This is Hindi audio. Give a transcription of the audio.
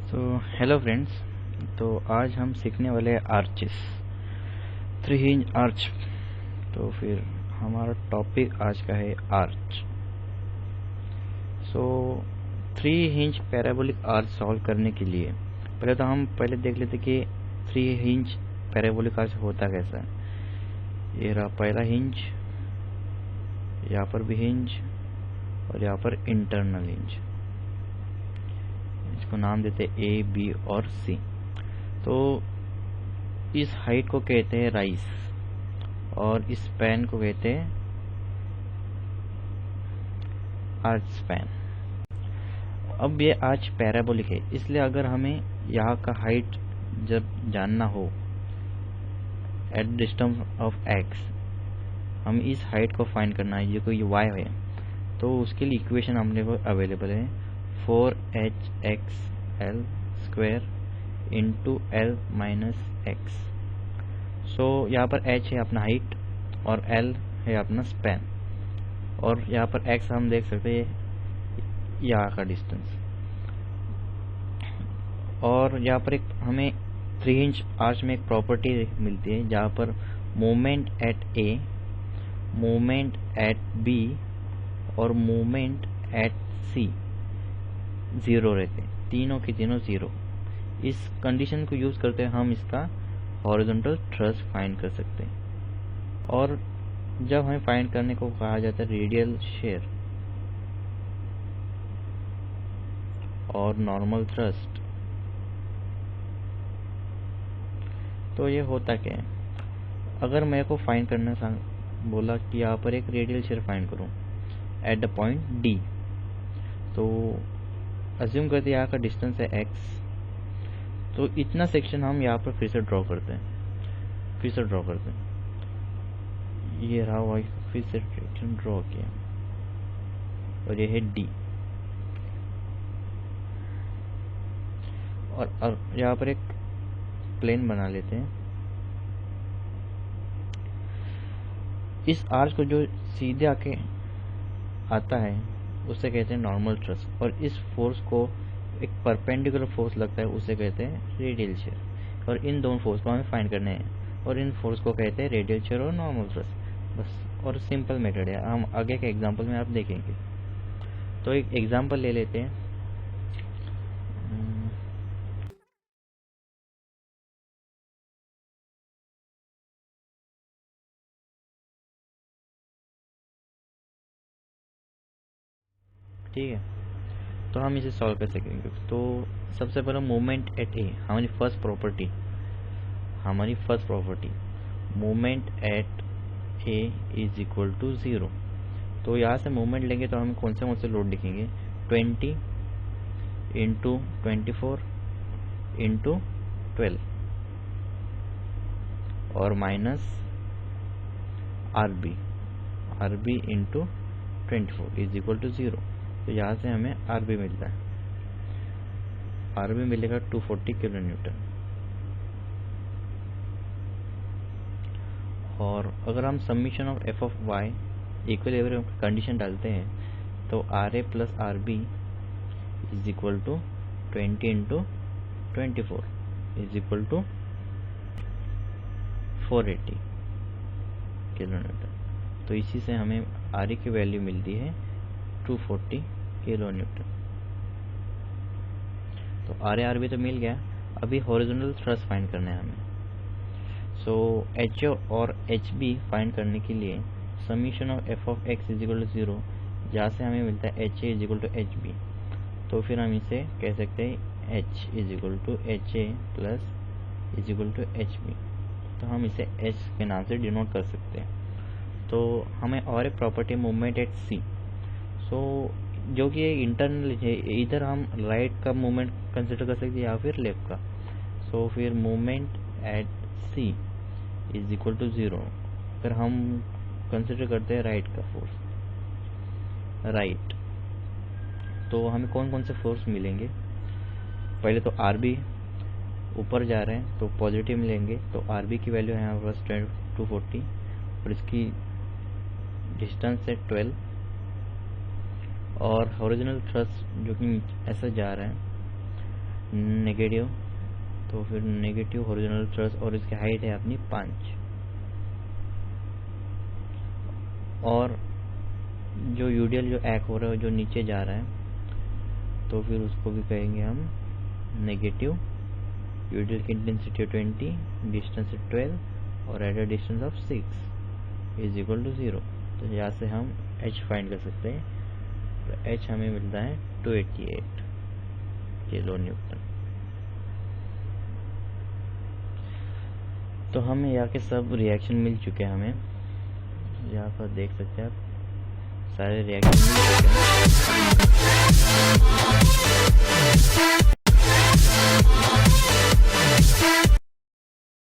तो हेलो फ्रेंड्स। तो आज हम सीखने वाले हैं आर्चेस, 3 हिंज आर्च। तो फिर हमारा टॉपिक आज का है आर्च। सो 3 हिंज पैराबोलिक आर्च सॉल्व करने के लिए पहले देख लेते कि 3 हिंज पैराबोलिक आर्च होता कैसा है। ये रहा पहला हिंज, यहाँ पर भी हिंज और यहाँ पर इंटरनल हिंज। इसको नाम देते ए, बी और सी। तो इस हाइट को कहते हैं राइस और इस स्पैन को कहते हैं आर्च स्पैन। अब ये आर्च पैराबोलिक है, इसलिए अगर हमें यहाँ का हाइट जब जानना हो एट डिस्टेंस ऑफ एक्स, हम इस हाइट को फाइंड करना है, ये कोई y है, तो उसके लिए इक्वेशन हमने को अवेलेबल है 4hxl square into l minus x. सो यहाँ पर h है अपना हाइट और l है अपना स्पैन, और यहाँ पर x हम देख सकते हैं यहाँ का डिस्टेंस। और यहाँ पर एक हमें 3 इंच आर्च में एक प्रॉपर्टी मिलती है जहाँ पर moment at a, moment at b और मोमेंट एट c जीरो रहते हैं, तीनों के तीनों जीरो। इस कंडीशन को यूज करते हुए हम इसका हॉरिजॉन्टल थ्रस्ट फाइंड कर सकते हैं। और जब हमें फाइंड करने को कहा जाता है रेडियल शेयर और नॉर्मल थ्रस्ट, तो ये होता क्या है। अगर मेरे को फाइंड करना बोला कि यहाँ पर एक रेडियल शेयर फाइंड करूं एट द पॉइंट डी, तो अज्यूम करते यहाँ का डिस्टेंस है x, तो इतना सेक्शन हम यहाँ पर फिर से ड्रॉ करते हैं। ये रहा वही, फिर से सेक्शन ड्रॉ किया और ये है d। और यहाँ पर एक प्लेन बना लेते हैं। इस आर्च को जो सीधे आके आता है उसे कहते हैं नॉर्मल थ्रस्ट, और इस फोर्स को एक परपेंडिकुलर फोर्स लगता है उसे कहते हैं रेडियल शेयर। और इन दोनों फोर्स को हमें फाइंड करने हैं, और इन फोर्स को कहते हैं रेडियल शेयर और नॉर्मल थ्रस्ट। बस, और सिंपल मेथड है, हम आगे के एग्जांपल में आप देखेंगे। तो एक एग्जांपल ले लेते हैं। ठीक है, तो हम इसे सॉल्व कर सकेंगे। तो सबसे पहले मोमेंट एट ए, हमारी first property moment at A is equal to 0। तो यहाँ से मोमेंट लेंगे तो हम कौन से लोड लिखेंगे, 20 इंटू 24 इंटू 12 और minus RB into 24 is equal to 0। तो यहाँ से हमें आरबी मिलता है, आरबी मिलेगा 240 किलो न्यूटन। और अगर हम summation of F of Y equilibrium condition डालते हैं तो R A plus R B is equal to 20 into 24 is equal to 480 kilo newton. तो इसी से हमें आर ए की वैल्यू मिलती है 240 किलो न्यूटन। तो आर ए आर बी तो मिल गया, अभी हॉरिजॉन्टल थ्रस्ट फाइंड करना है हमें। सो एच ए और एच बी फाइंड करने के लिए summation of F of X is equal to 0, जहाँ से हमें मिलता है H A is equal to H B. तो फिर हम इसे कह सकते हैं H is equal to H A plus is equal to H B. तो हम इसे एच के नाम से डिनोट कर सकते हैं। तो हमें और एक प्रॉपर्टी मूवमेंट एट सी, सो जो कि इंटरनल है, इधर हम राइट का मूवमेंट कंसिडर कर सकते हैं या फिर लेफ्ट का। सो फिर movement at C is equal to 0। फिर हम कंसिडर करते हैं राइट का फोर्स, राइट। तो हमें कौन से फोर्स मिलेंगे, पहले तो आरबी ऊपर जा रहे हैं तो पॉजिटिव मिलेंगे। तो आरबी की वैल्यू है यहाँ पास 240 और इसकी डिस्टेंस है 12, और हॉरिजॉन्टल थ्रस्ट जो कि ऐसा जा रहा है नेगेटिव, तो फिर नेगेटिव हॉरिजॉन्टल थ्रस्ट और इसकी हाइट है अपनी 5। और जो यूडियल जो एक्ट हो रहा है जो नीचे जा रहा है, तो फिर उसको भी कहेंगे हम नेगेटिव। यूडियल की इंटेंसिटी 20, डिस्टेंस 12 और other distance of 6 is equal to 0। तो यहाँ से हम h फाइंड कर सकते हैं। तो h हमें मिलता है 288 किलो न्यूटन। तो हमें यहाँ के सब रिएक्शन मिल चुके हैं। हमें यहाँ पर देख सकते हैं आप सारे रिएक्शन मिल चुके हैं।